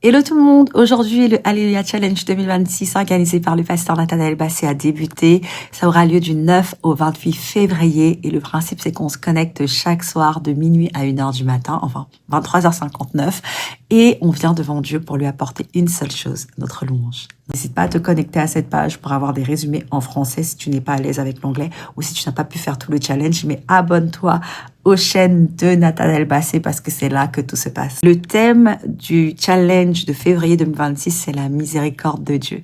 Hello tout le monde, aujourd'hui le Alléluia Challenge 2026 organisé par le pasteur Nathanaël Bassé a débuté. Ça aura lieu du 9 au 28 février et le principe c'est qu'on se connecte chaque soir de minuit à 1h du matin, enfin 23h59 et on vient devant Dieu pour lui apporter une seule chose, notre louange. N'hésite pas à te connecter à cette page pour avoir des résumés en français si tu n'es pas à l'aise avec l'anglais ou si tu n'as pas pu faire tout le challenge, mais abonne-toi aux chaînes de Nathanaël Bassé parce que c'est là que tout se passe. Le thème du challenge de février 2026, c'est la miséricorde de Dieu.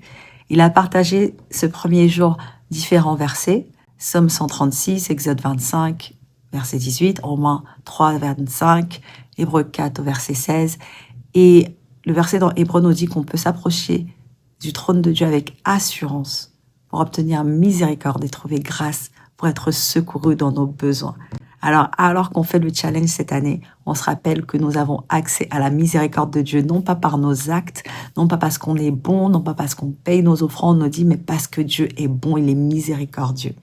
Il a partagé ce premier jour différents versets, Somme 136, Exode 25, verset 18, Romains 3, 25, Hébreux 4 au verset 16. Et le verset dans Hébreux nous dit qu'on peut s'approcher du trône de Dieu avec assurance pour obtenir miséricorde et trouver grâce pour être secouru dans nos besoins. Alors qu'on fait le challenge cette année, on se rappelle que nous avons accès à la miséricorde de Dieu, non pas par nos actes, non pas parce qu'on est bon, non pas parce qu'on paye nos offrandes, nos dîmes, mais parce que Dieu est bon, il est miséricordieux.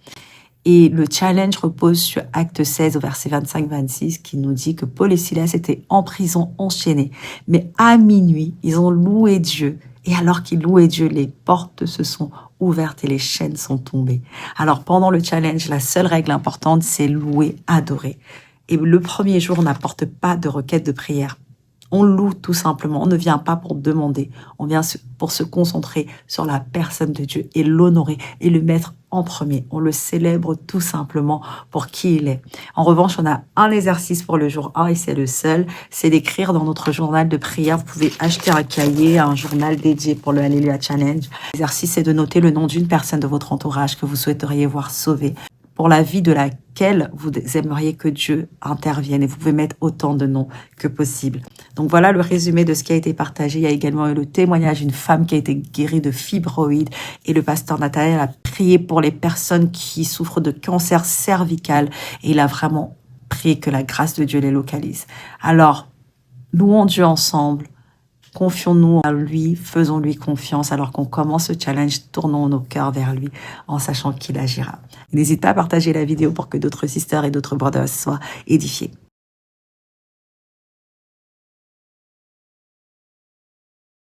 Et le challenge repose sur Acte 16 au verset 25-26 qui nous dit que Paul et Silas étaient en prison enchaînés. Mais à minuit, ils ont loué Dieu. Et alors qu'ils louaient Dieu, les portes se sont ouvertes et les chaînes sont tombées. Alors pendant le challenge, la seule règle importante, c'est louer, adorer. Et le premier jour, on n'apporte pas de requête de prière. On loue tout simplement, on ne vient pas pour demander, on vient pour se concentrer sur la personne de Dieu et l'honorer et le mettre en premier. On le célèbre tout simplement pour qui il est. En revanche, on a un exercice pour le jour 1 et c'est le seul, c'est d'écrire dans notre journal de prière. Vous pouvez acheter un cahier, un journal dédié pour le Alléluia Challenge. L'exercice, c'est de noter le nom d'une personne de votre entourage que vous souhaiteriez voir sauvée, pour la vie de laquelle vous aimeriez que Dieu intervienne. Et vous pouvez mettre autant de noms que possible. Donc voilà le résumé de ce qui a été partagé. Il y a également eu le témoignage d'une femme qui a été guérie de fibroïdes. Et le pasteur Nathanaël a prié pour les personnes qui souffrent de cancer cervical. Et il a vraiment prié que la grâce de Dieu les localise. Alors, louons Dieu ensemble. Confions-nous à lui, faisons-lui confiance alors qu'on commence ce challenge, tournons nos cœurs vers lui en sachant qu'il agira. N'hésite pas à partager la vidéo pour que d'autres sisters et d'autres brothers soient édifiés.